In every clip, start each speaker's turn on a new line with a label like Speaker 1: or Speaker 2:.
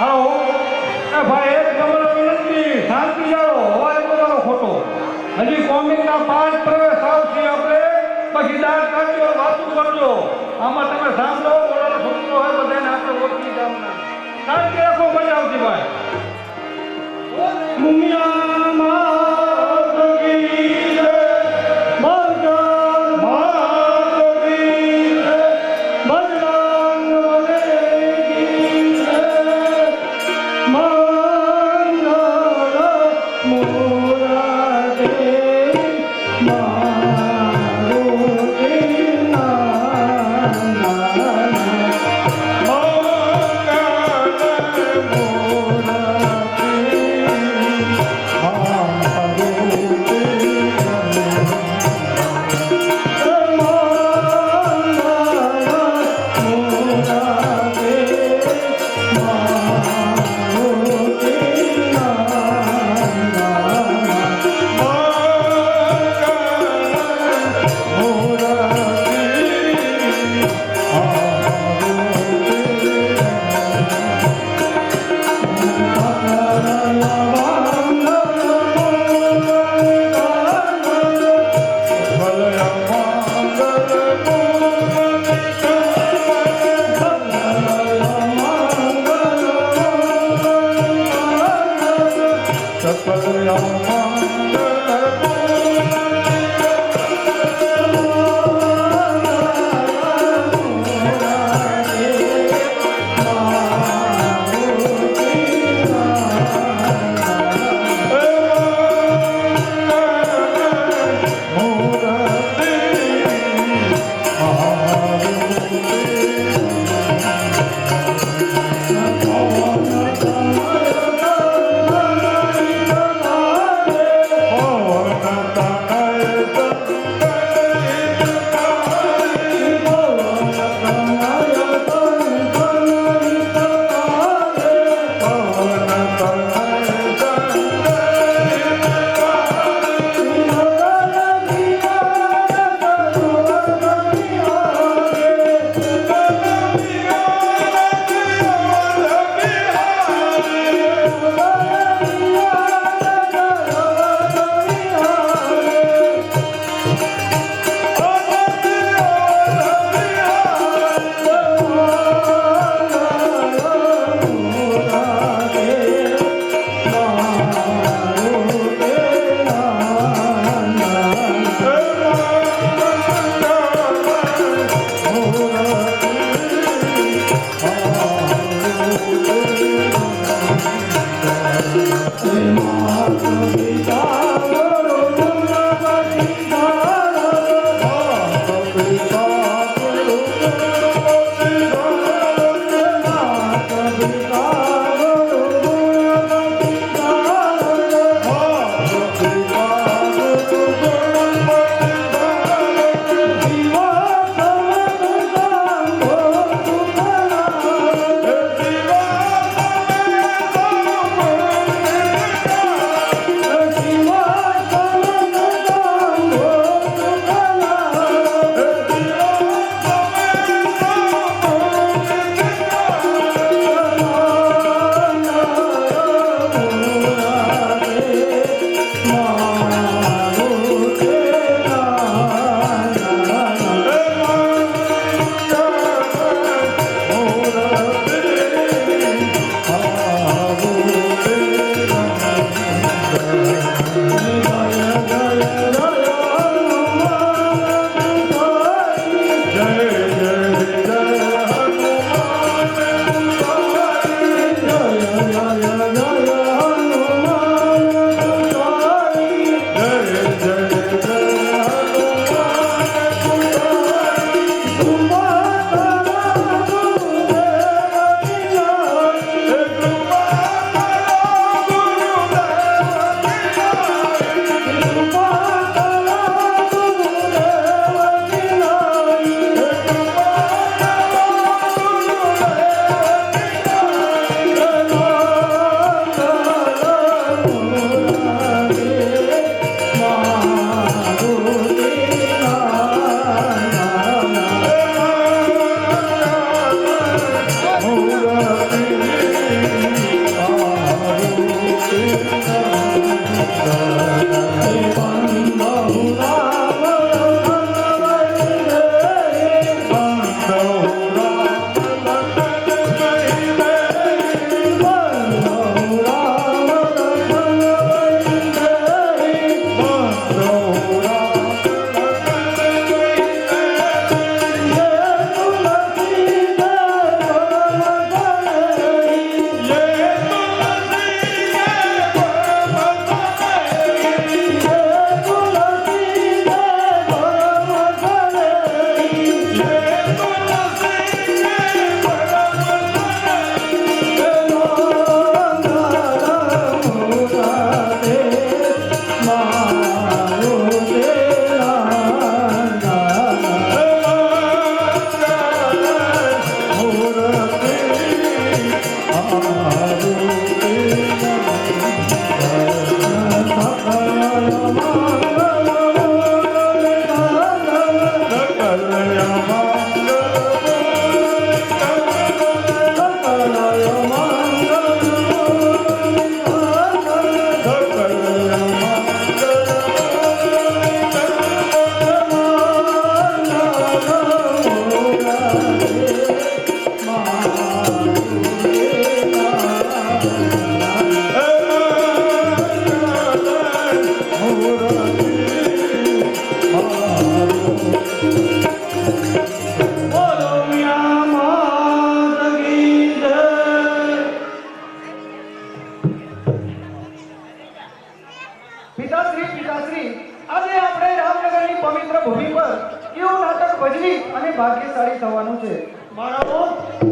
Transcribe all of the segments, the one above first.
Speaker 1: આવો એ ભાઈ એક નંબર વિનંતી શાંતિ જાળો અવાજ તમારો ખોટો હજી કોમિકના 5 પ્રવેશ આવશે આપણે પછી દાંત કાઢજો વાતું કરજો આમાં તમે સાંભળો ઓળાનો છોકરો હોય બધાને આપણે ઓળખી જાવના શાંતિ રાખો મજા આવતી ભાઈ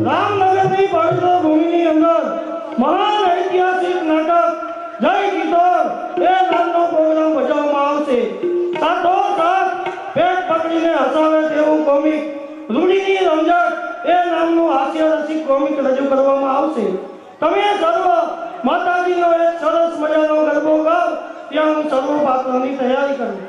Speaker 2: રામનગરની પવિત્ર ભૂમિની અંદર મહાન ઐતિહાસિક નાટક જય કિશોર એ નામનો પ્રોગ્રામ ભજવવામાં આવશે. સાથોસાથ પેટ પકડીને હસાવે તેવું કોમિક રૂડીની રમઝટ એ નામનું હાસ્ય રસિક કોમિક રજૂ કરવામાં આવશે. તમે સર્વ માતાજીનો એક સરસ મજાનો ગરબો ગાઓ ત્યાં હું સર્વ પાત્રની તૈયારી કરું.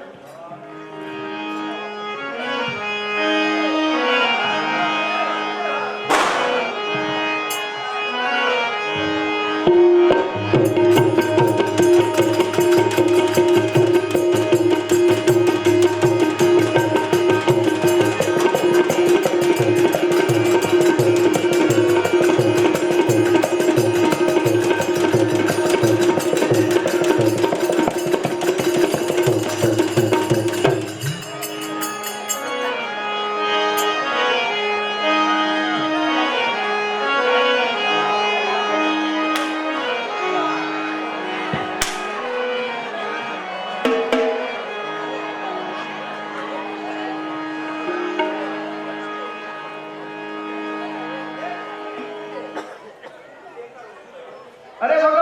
Speaker 3: અરે ભગત,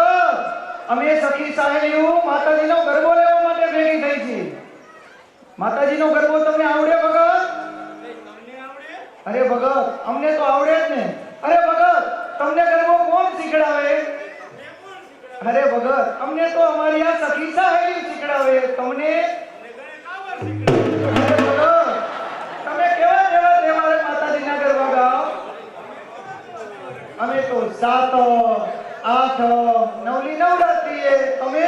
Speaker 3: અમે સખી સહેલીઓ માતાજીનો ગરબો લેવા માટે ભેગી થઈ છે. માતાજીનો ગરબો તમને આવડે ભગત? અરે ભગત, અમને તો આવડે જ ને. અરે ભગત, તમને ગરબો કોણ શીખડાવે? અરે ભગત, અમને તો અમારી આ સખી સહેલી શીખડાવે. તમને? અરે ભગત, તમે કેવા જેવા તહેવારે માતાજીના ગરબા ગાઓ? અમે તો 7 8 નવલી નવરાત્રીએ. તમે?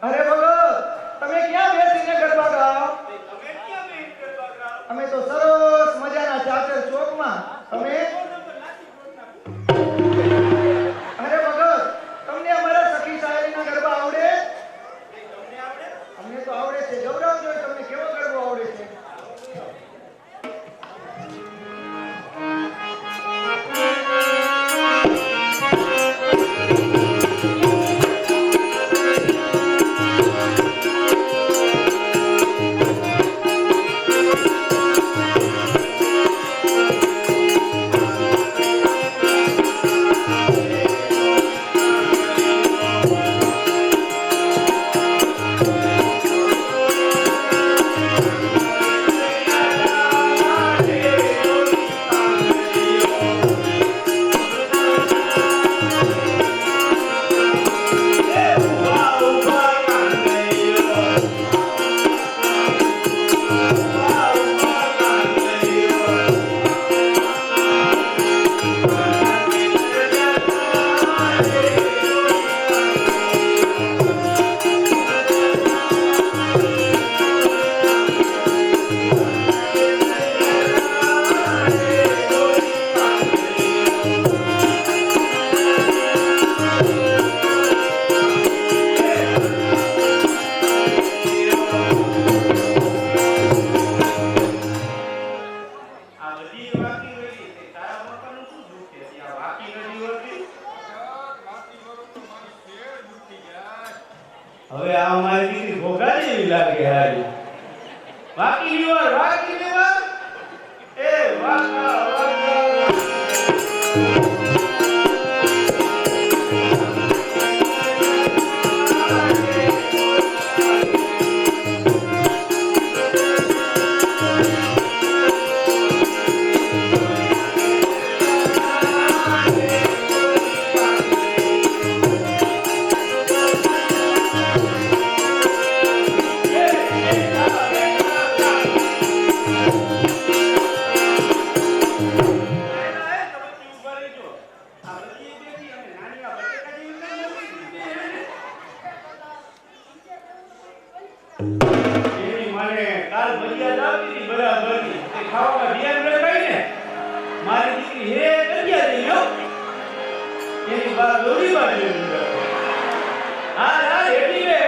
Speaker 3: અરે ભગત, તમે ક્યાં બેસીને ગરબા ગાઓ? અમે તો સરસ મજાના ચાચર ચોકમાં. તમે? અરે ભગત, તમને અમારા સખી સહેલીના ગરબા આવડે? અમને તો આવડે છે. ગૌરવજો, તમને કેવો ગરબો આવડે છે?
Speaker 4: હવે આ મારી દીકરી ભોગા જેવી લાગે હારી. વાકી લીવર એ વાકા વાકા. એની મને કાલ ભજીયા લાવતી હતી બરાબરની. એ ખાવામાં ધ્યાન રખાય ને. મારી દીકરી હે કન્યા જઈ લો. એની બા દોરી બાજુ. હા હેડી લે.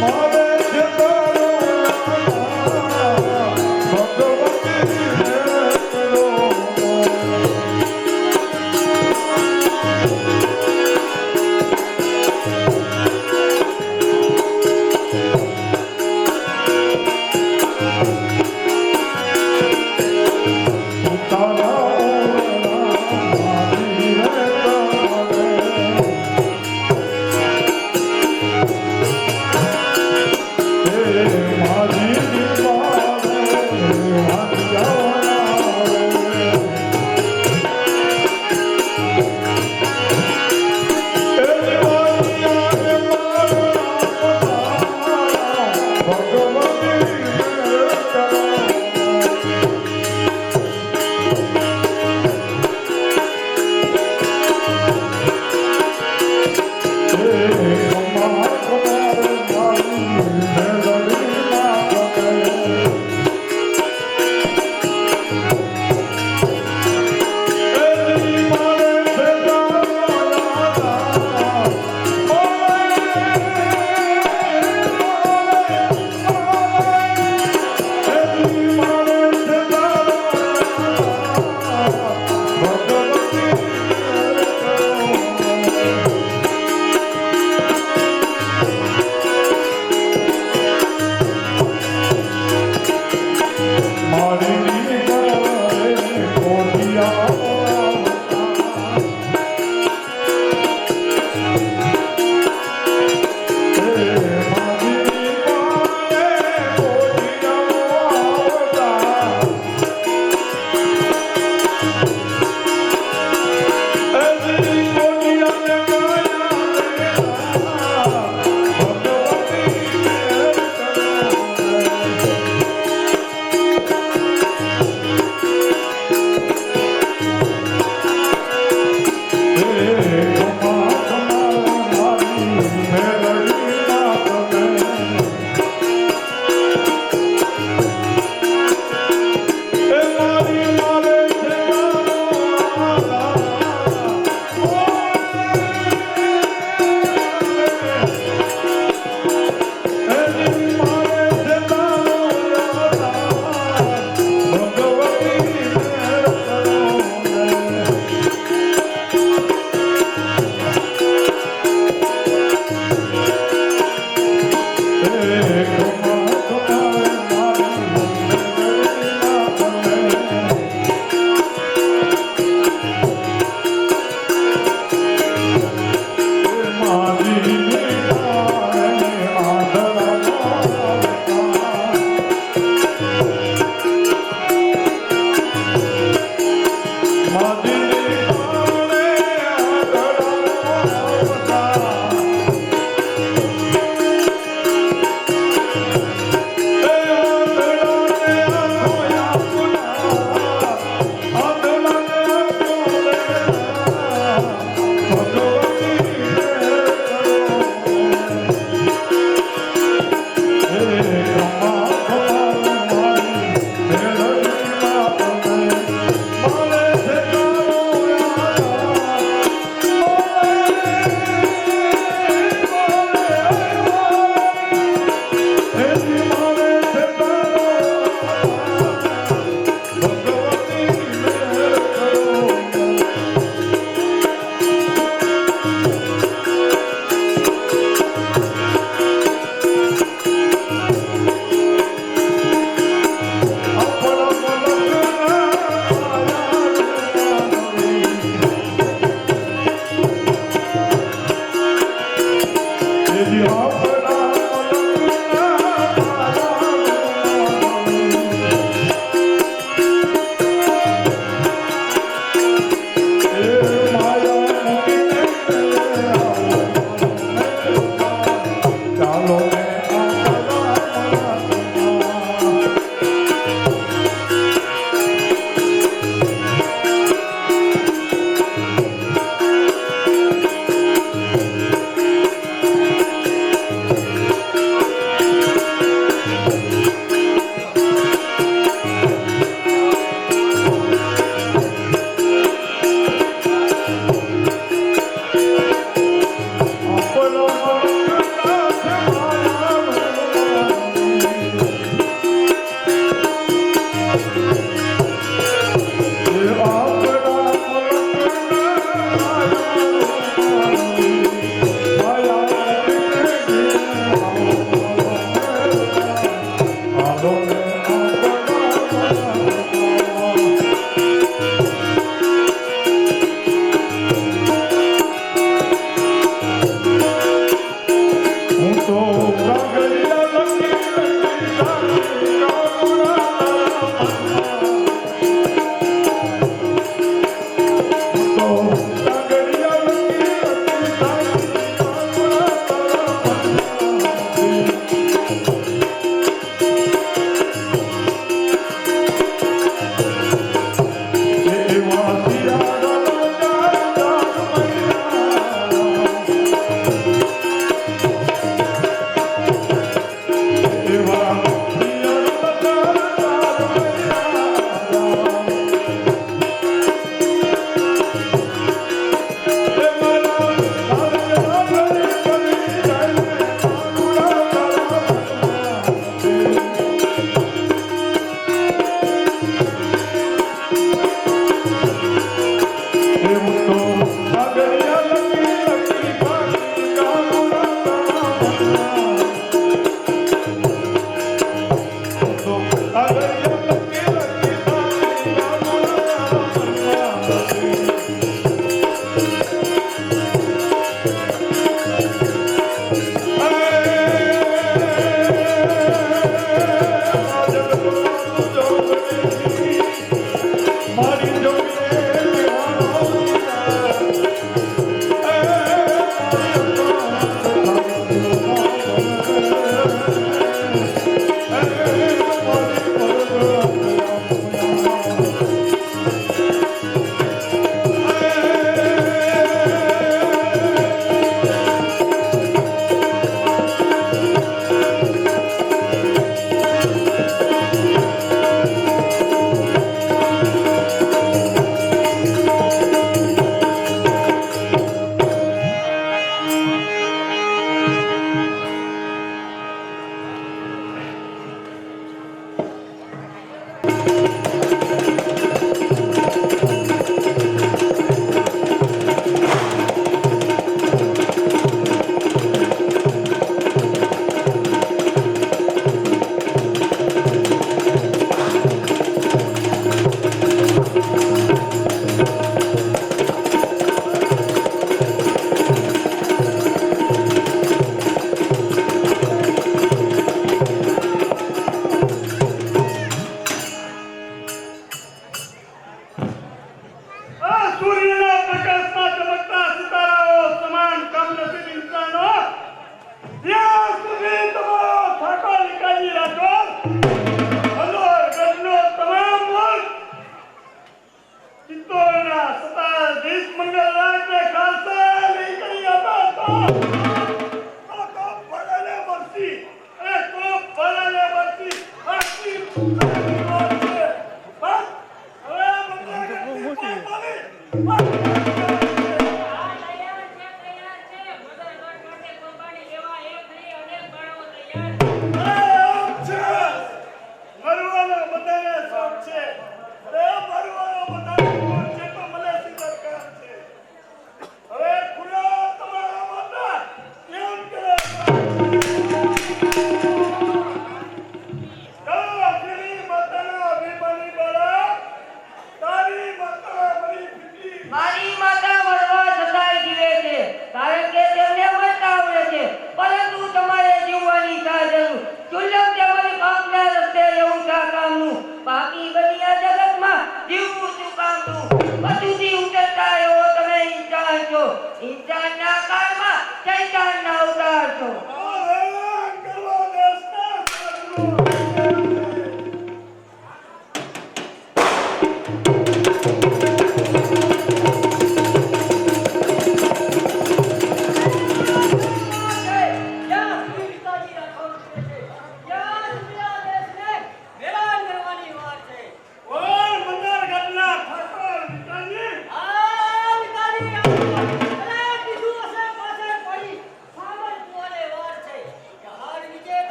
Speaker 1: મારે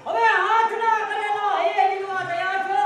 Speaker 2: હવે હાથ ના કરેલો એ જીવવા તૈયાર છો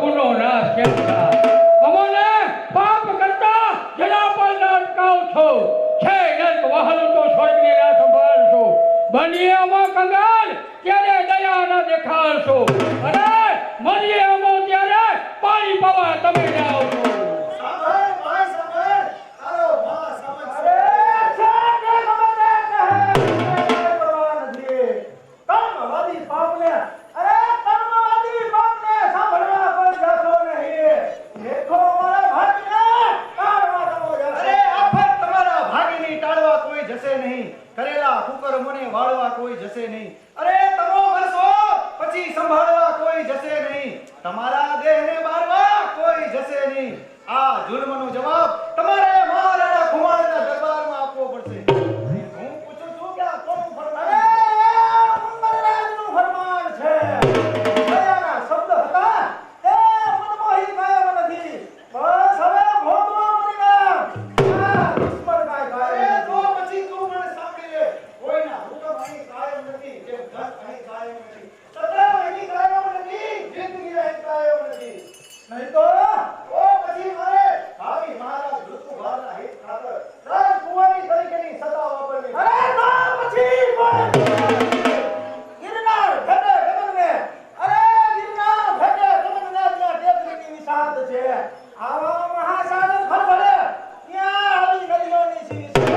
Speaker 1: કુનો નાશ કેમ થાય? અમોને પાપ કરતા જરા પણ ન અટકાવશો. છે નર્ક વહાલું તો સ્વર્ગને ના સંભાળશો. બનીએ અમો કંગાલ ત્યારે દયા ના દેખાડશો. અને મરીએ અમો ત્યારે પાણી પાવા તમે ના આવશો.
Speaker 3: કરેલા કુકર્મોને વાળવા કોઈ જશે નહીં. અરે તમો મરશો પછી સંભાળવા કોઈ જશે નહીં. તમારા દેહને બાળવા કોઈ જશે નહીં. આ જુલ્મનો જવાબ તમારે મહારાણા ખુમાણના દરબારમાં આપવો પડશે. હું પૂછું છું કે આ કોનું ફરમાન છે? મંગળરાજનું ફરમાન છે. દયાના શબ્દ હતા એ મનમોહી કાયમ નથી. બસ હવે ભોગવો પરિણામ. આ દુશ્મન કાય તો પછી તું મને સાંભળી લે. કોઈના હુકમ અહીં કાયમ નથી. જેમ ધન અહીં કાયમ નથી. સદા અહીં કાયમ નથી. જિંદગી અહીં કાયમ નથી. નહીં તો પછી મારે ભાવિ મહારાજ ઋતુભારના હિત ખાતર રાજકુમારી તરીકેની સત્તા વાપરવી. અરે તો પછી ગિરનાર ભેટે ગગનને. અરે ગિરનાર ભેટે ગગનને ત્યાં ટેકરીની વિશાળ છે. આવા મહાસાગર ખળભળે ત્યાં આવી નદીઓની સીમ છે.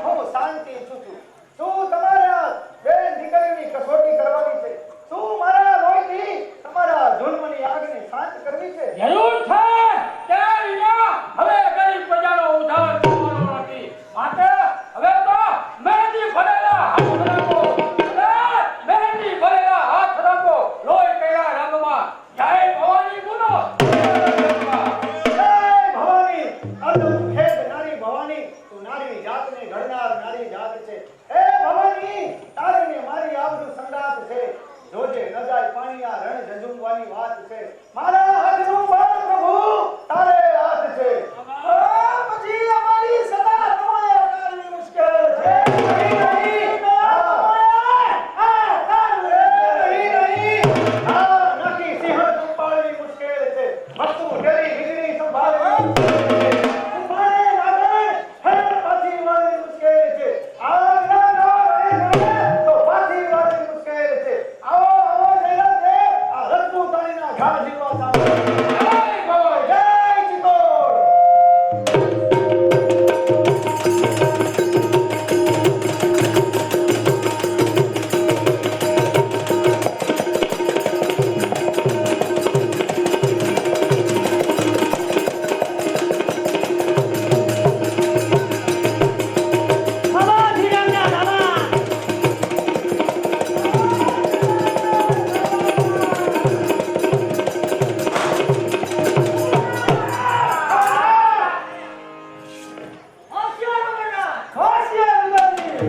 Speaker 3: હું શાંતિ ઈચ્છું છું. શું તમારે આ બેન દીકરીની કસોટી કરવાની છે? શું મારા લોહીથી તમારા જુલ્મની આગને શાંત કરવી છે?
Speaker 1: જરૂર છે. તે વિના હવે ગરીબ પ્રજાનો ઉદ્ધાર થવાનો નથી. માટે હવે તો મહેંદી ભરેલા હાથ રાખો. મહેંદી ભરેલા હાથ રાખો. લોહી કર્યા રંગમાં. જય ભવાની બોલો.
Speaker 3: જય ભવાની. અદભુત ખેદ નારી ભવાની. તું નારી જાતને ઘડનાર નારી જાત છે. હે ભવાની, તારીને મારી આબરૂ સંગાત છે. જોજે ન જાય પાણી આ રણ ઝઝુમવાની વાત છે. મારા હાથનું બળ પ્રભુ તારે હાથ છે. પછી અમારી સદા તમારે અકાળવી મુશ્કેલ છે. નહીં. નાખી સિંહણ સંભાળવી મુશ્કેલ છે. વસ્તુ ડરી વીજળી સંભાળવી ઉફાળે નાગણ હેર પાછી વાળવી મુશ્કેલ છે. આગ ના નળે તો પાછી વાળવી મુશ્કેલ છે. આવો આવો જયરાજ દેવ, આ રજપૂતાણીના ઘા જીવવા સામે. જય ભોય, જય ચિત્તોડ. હોશિયાર ઉગાડી.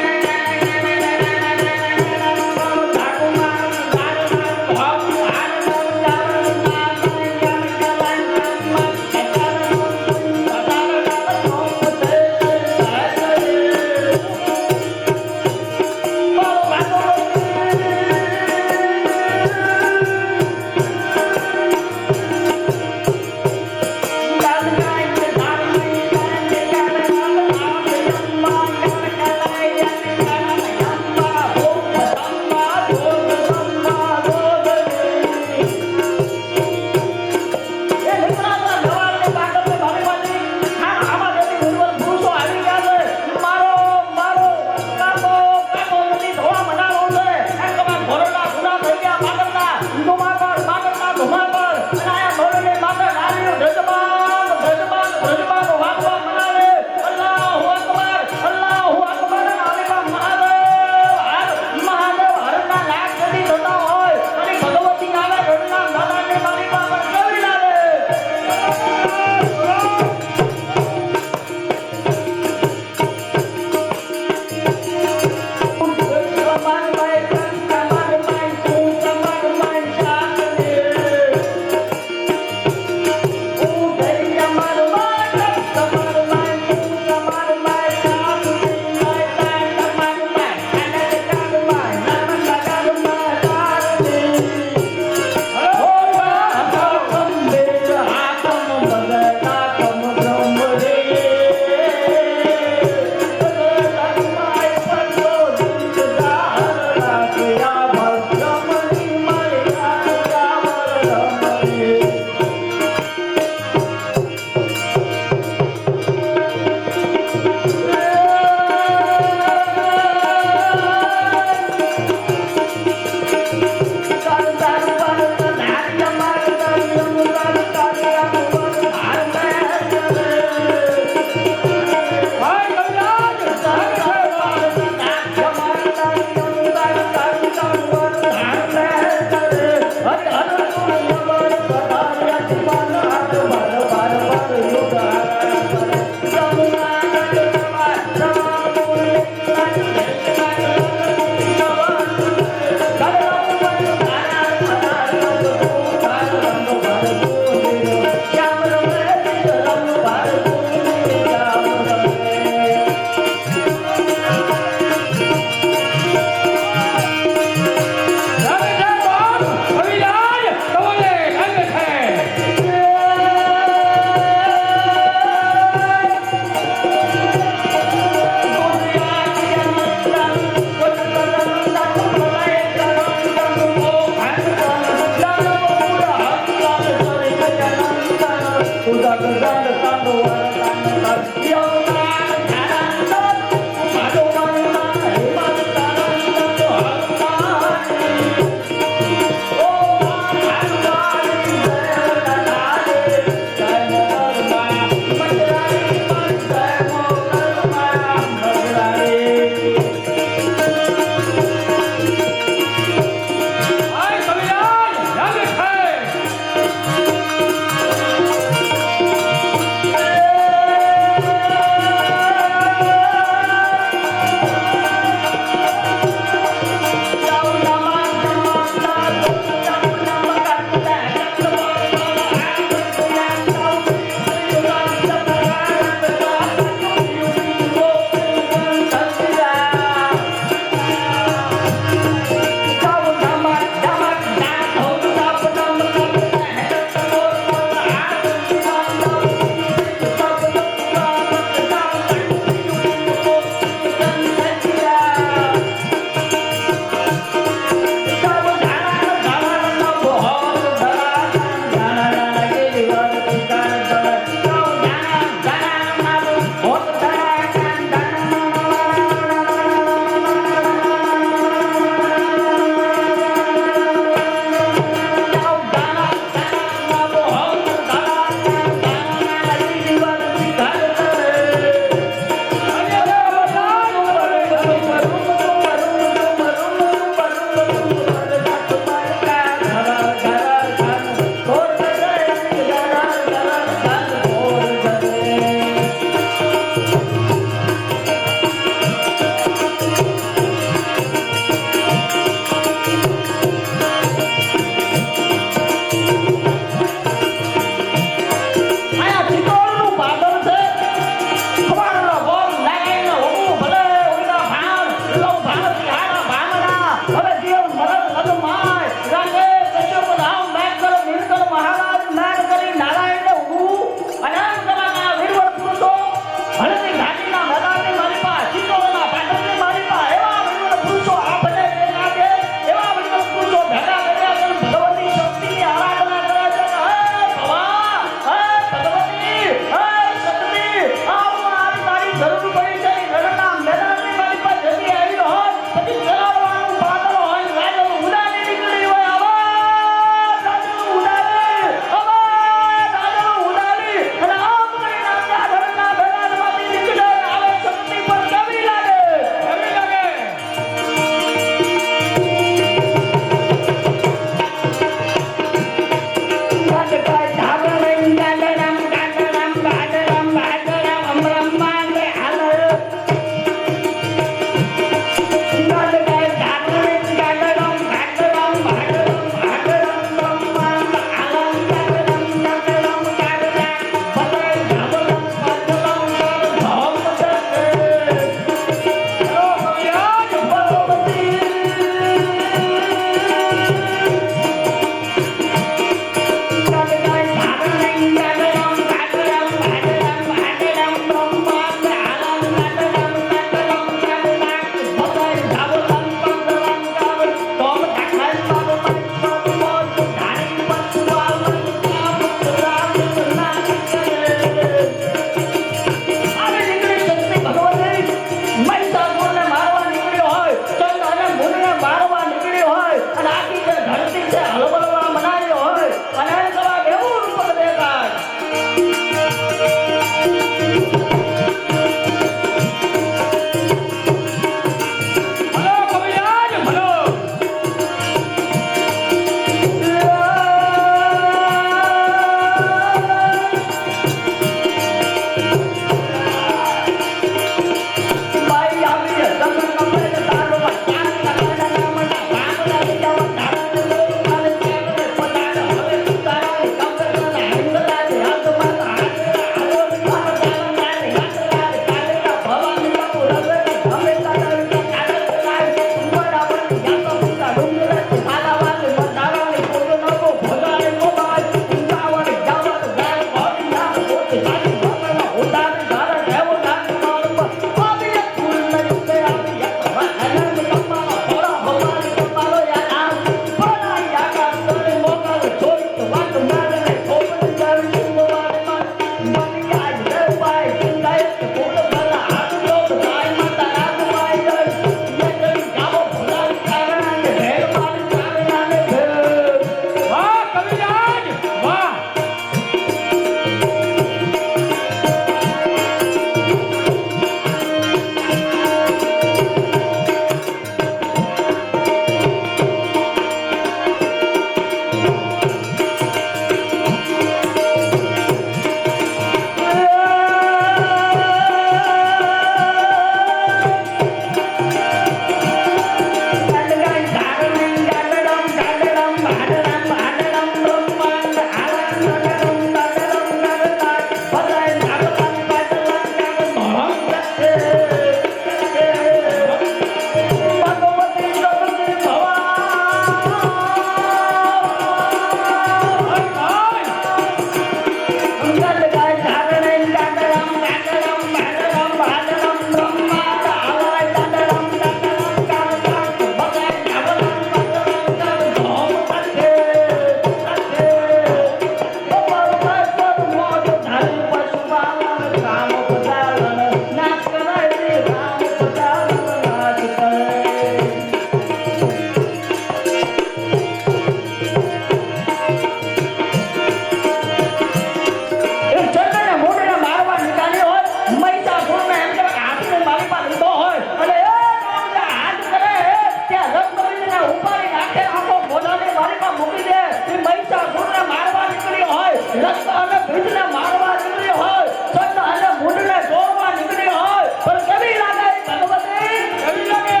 Speaker 2: દ્વારિકા મૂકી દે એ મહિષાસુરને મારવા નીકળ્યો હોય રક્ત અને ભીડને મારવા નીકળ્યો હોય ચંદ અને મુંડને ચોરવા નીકળ્યો હોય પણ કેવી લાગે ભગવતી કેવી લાગે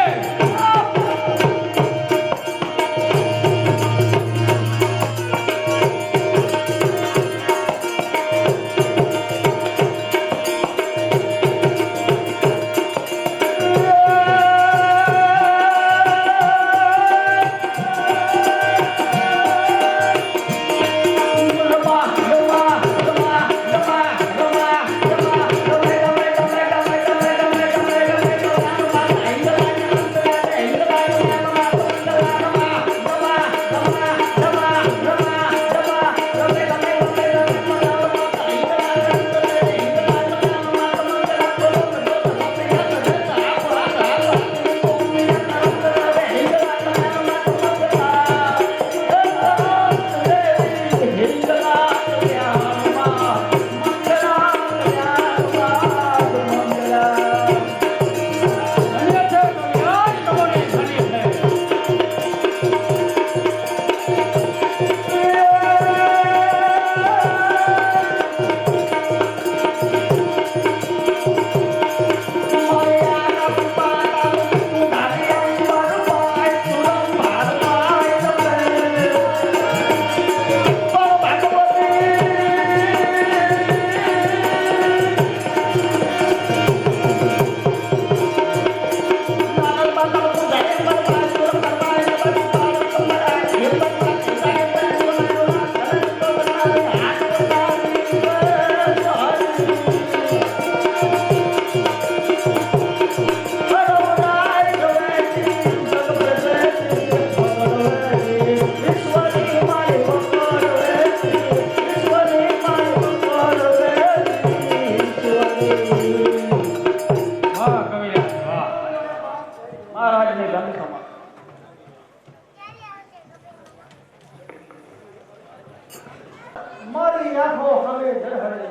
Speaker 2: મારી આંખો હવે ઝળહળે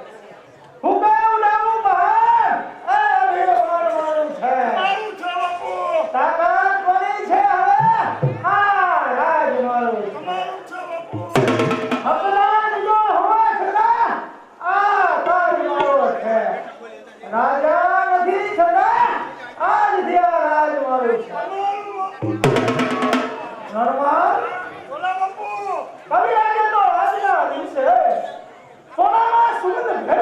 Speaker 2: હું કયું લાવું બહાર આ ભીડ મારવાનું છે મારું છે બાપુ તાકાત કોની છે હવે આ રાજ મારું તમારું છે બાપુ હકલાન જો હોવા છતાં આ તાજ મારો છે રાજા નથી છતાં આજથી આ રાજ મારું છે નરમાલ બોલા બાપુ કવિ આજે તો આજના દિવસે સોનામાં સુગંધ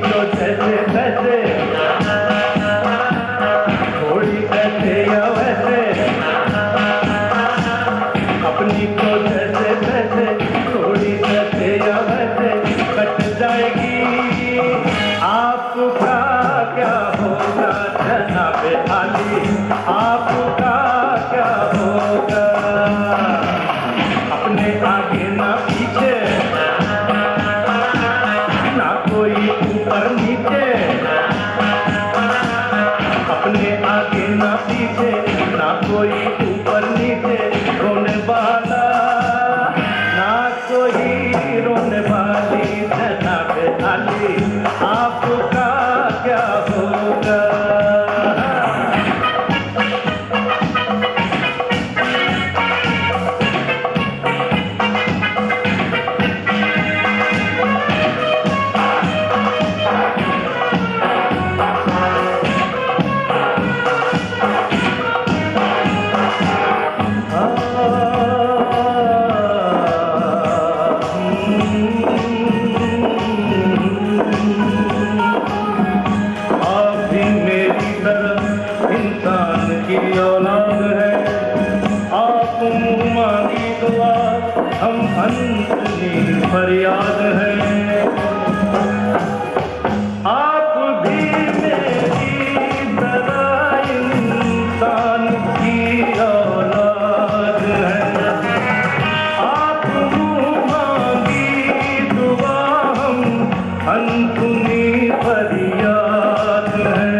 Speaker 4: तो जैसे तैसे, थोड़ी ऐसे या वैसे, अपनी तो जैसे तैसे, थोड़ी ऐसे या वैसे कट जाएगी। आपका क्या होगा जनाब आली, आपका क्या होगा? अपने आगे ना पीछे, ना कोई ऊपर नीचे, अपने आगे ना पीछे, ना कोई ऊपर नीचे, रोने वाला ना कोई रोने वाली जनाब आली, आपका क्या होगा? आप भी मेरी तरह इंसान की औलाद है, आप मुँह मांगी दुआ, हम अंतनी फरियाद है। आप भी मेरी तरह इंसान की औलाद है, आप मुँह मांगी दुआ, हम अंतनी फरियाद है।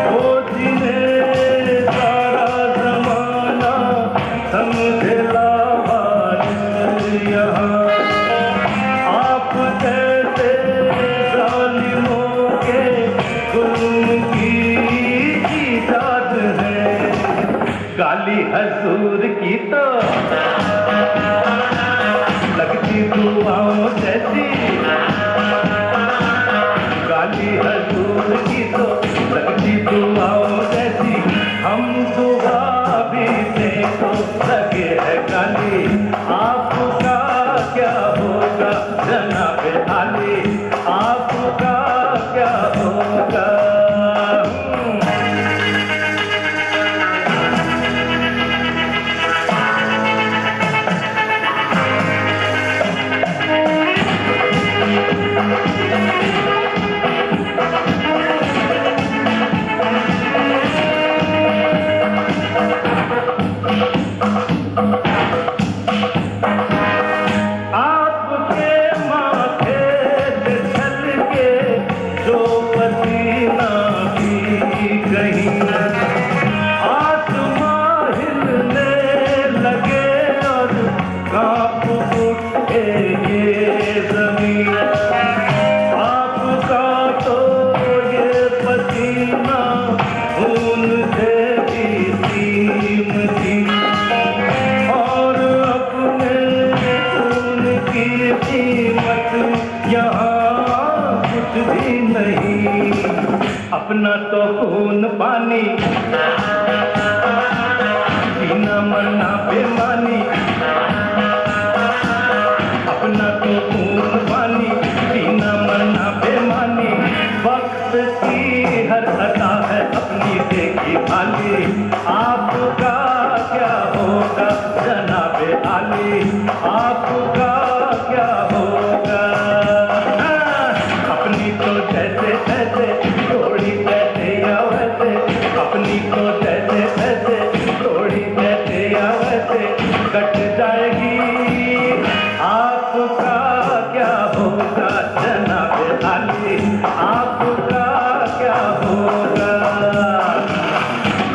Speaker 4: वो जिन्हें सारा जमाना समझे लावारिस यहाँ, आप जैसे जालिमों के जुल्म की इजाद है। गाली हजूर की तो लगती दुआओं जैसी, गाली हजूर की तो लगती दुआओं जैसी, हम दुआ भी देखो लगे है गाली, आपका क्या होगा जनाब आली, आपका क्या होगा? आपके माथे से छलके जो पसीना भी कहीं, आसमां हिलने लगे और कांप उठे ये ज़मीन। आपका तो ये पसीना खून से भी कीमती, और अपने खून की कीमत यहाँ कुछ भी नहीं। अपना तो खून पानी, जीना मरना बेमानी, अपना तो खून पानी, जीना मरना बेमानी, वक्त की हर अदा है अपनी देखी भाली, आपका क्या होगा जनाब आली, आपका क्या होगा? अपनी तो जैसे तैसे, थोड़ी तैसे या वैसे, अपनी तो जैसे तैसे, थोड़ी तैसे या वैसे कट जाएगी। आपका क्या होगा जनाब आली, आपका क्या होगा?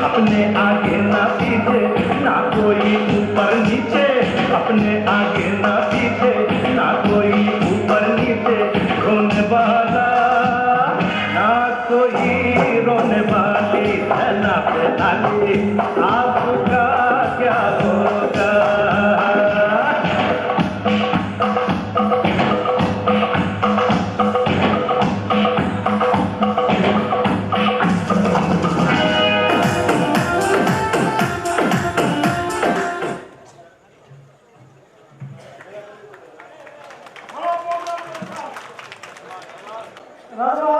Speaker 4: अपने आगे ना पीछे, ना कोई ऊपर नीचे, अपने आगे ना पीछे, ना कोई ऊपर नीचे, रोने वाला ना कोई रोने वाली जनाब आली, आपका क्या होगा?
Speaker 2: રાજા